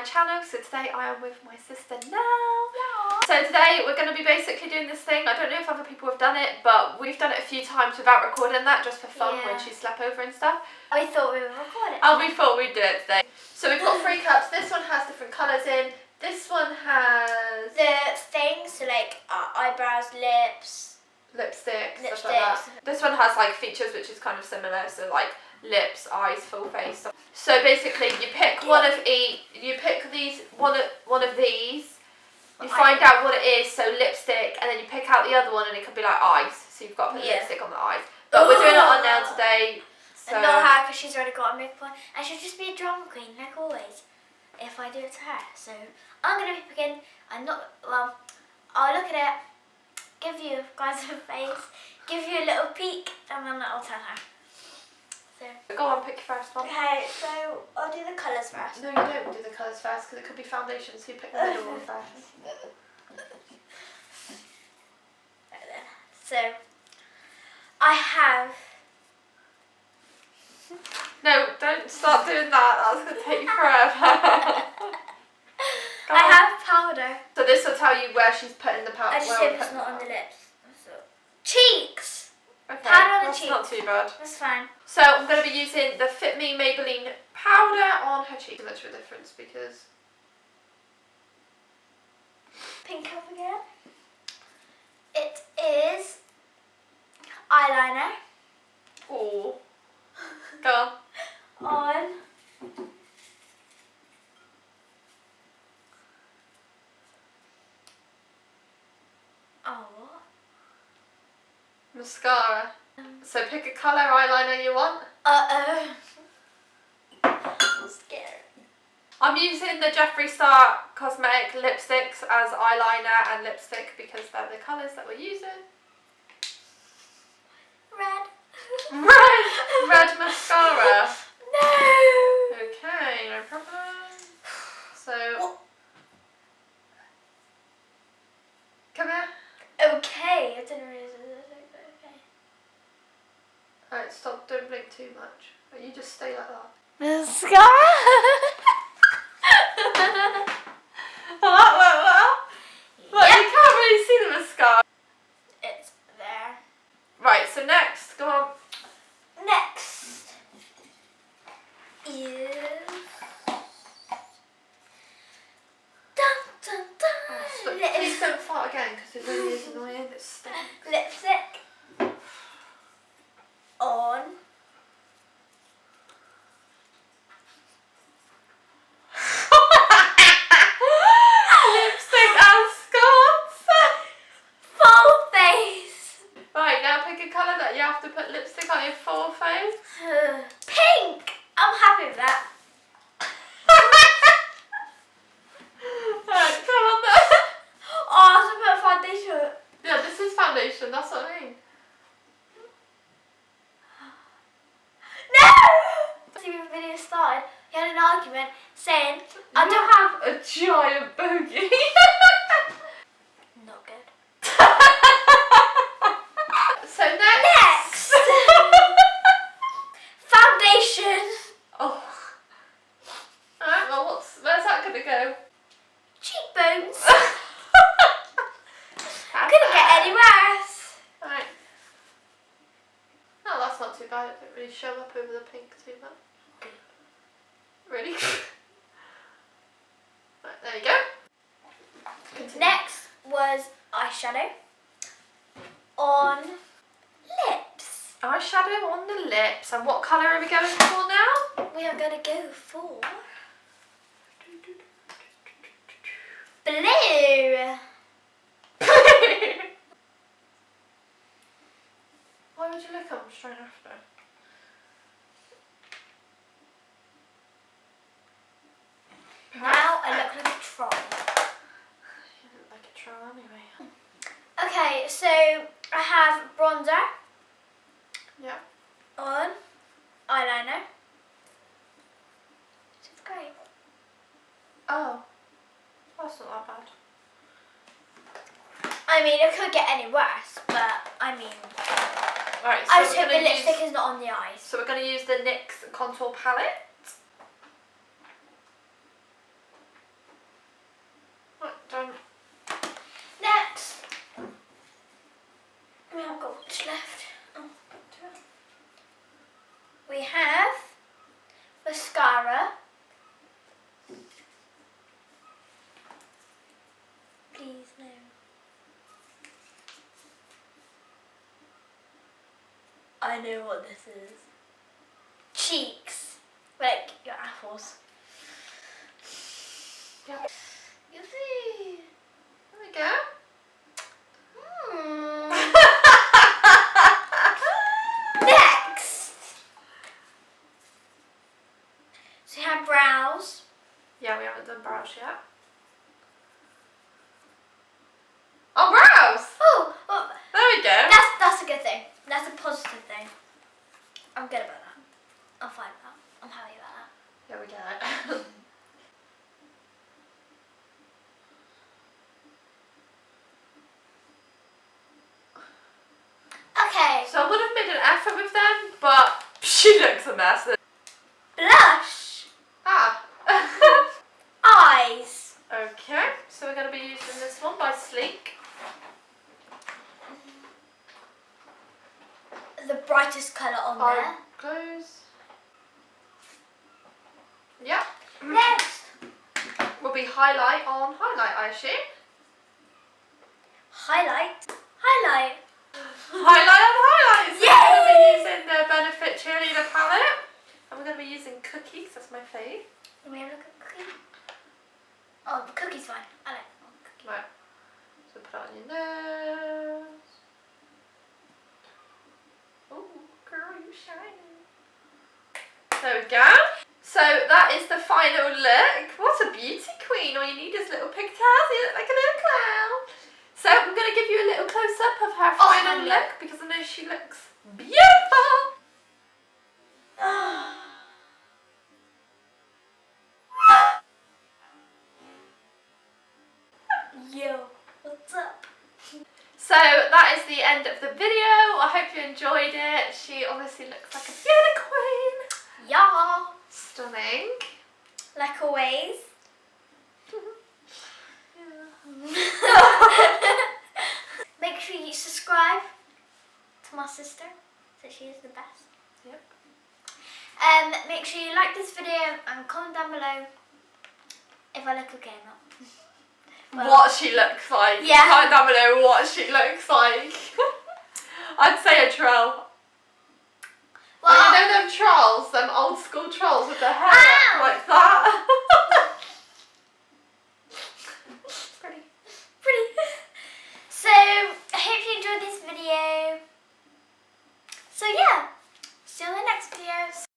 channel. So today I am with my sister now. So today we're going to be basically doing this thing. I don't know if other people have done it, but we've done it a few times without recording that, just for fun when she slept over and stuff. We thought we would record it. And we thought we'd do it today. So we've got 3 cups. This one has different colours in. This one has the things, so like eyebrows, lips, lipstick, stuff like that. This one has like features which is kind of similar, so like lips, eyes, full face. So basically you pick one of each, you pick one of these, you find out what it is, so lipstick, and then you pick out the other one and it could be like eyes, so you've got to put lipstick on the eyes. But we're doing it on nail today. So. And not her, because she's already got a makeup on, and she'll just be a drama queen like always if I do it to her. So I'm going to be picking, I'll look at it, give you guys a face, give you a little peek, and then I'll tell her. So. Go on, pick your first one. Okay, so I'll do the colours first. No, you don't do the colours first, because it could be foundation, so you pick the middle one first. Right then. So, I have... No, don't start doing that, that's going to take you forever. I have powder. So this will tell you where she's putting the powder. I just hope it's not on the lips. So. Cheeks! Okay, powder on the that's cheeks. not too bad. That's fine. So I'm going to be using the Fit Me Maybelline powder on her cheeks. Much of a difference because... Pink up again. It is eyeliner. Oh. Go on. On mascara. So pick a colour eyeliner you want. I'm scared. I'm using the Jeffree Star Cosmetic lipsticks as eyeliner and lipstick because they're the colours that we're using. Red. Red mascara. No. Okay, no problem. So, come here. Okay, I didn't realise it was okay. Alright, stop, don't blink too much. You just stay like that. Mascara. Well, that went well. Look, you can't really see the mascara. It's there. Right, so next, go on. Next is dun, dun. Please don't fart again because it really is annoying. It stinks. Lipstick on lipstick and scarves. full face. Right, now pick a colour that you have to put lipstick on your full face. Pink. I'm happy with that. Right, come on then. Oh, I have to put a foundation. Yeah, this is foundation, that's what I mean. No! See, when the video started, he had an argument saying, I don't have a giant bogey. Not good. So next. Foundation. Oh. Alright, well where's that gonna go? Cheekbones. Couldn't get any worse. Alright. No, that's not too bad. It didn't really show up over the pink too much. Really? Right, there you go. Continue. Next was eyeshadow on lips. Eyeshadow on the lips. And what colour are we going for now? We are going to go for blue. Why would you look up straight after? Now I look like a troll. You look like a troll anyway. Okay, so I have bronzer Yeah. on, eyeliner. It's great. Oh. That's not that bad. I mean, it could get any worse, but I mean, Right, so I just hope the lipstick is not on the eyes. So we're going to use the NYX contour palette. left. Oh. We have mascara. Please no. I know what this is. Cheeks. Like your apples. Yep. Yippee. There we go. Next. So you have brows. Yeah, we haven't done brows yet. Oh, brows! Oh, well, There we go. that's a good thing. That's a positive thing. I'm good about that. I'm fine with that. I'm happy about that. There we go. Okay. So I would have made an effort with them, but she looks a mess. Blush. Ah. Eyes. Okay, so we're going to be using this one by Sleek. The brightest colour on Eye close. Yep. there. Next. Will be highlight on highlight, I assume. Highlight. Highlight. Highlight on highlight. So Yay! we're going to be using the Benefit Cheerleader palette. And we're going to be using Cookies, that's my fave. Can we have a look at cookie? Oh, the cookie's fine. I like cookie. Right. So put it on your nose. Oh, girl, you shining. There we go. So that is the final look. What a beauty queen. All you need is little pigtails. You look like a little clown. So I'm going to give you a little close-up of her final honey. look because I know she looks beautiful. Yo, what's up? So that is the end of the video. I hope you enjoyed it. She obviously looks like a beauty queen. Yeah. Stunning. Like always. Make sure you subscribe to my sister, so she is the best. Yep. Make sure you like this video and comment down below if I look okay or not. Well, What she looks like. Yeah. Comment down below what she looks like. I'd say a troll. Well, Like, you know them trolls, them old school trolls with their hair Ow! like that? Pretty. pretty. So, I hope you enjoyed this video. So yeah, see you in the next video.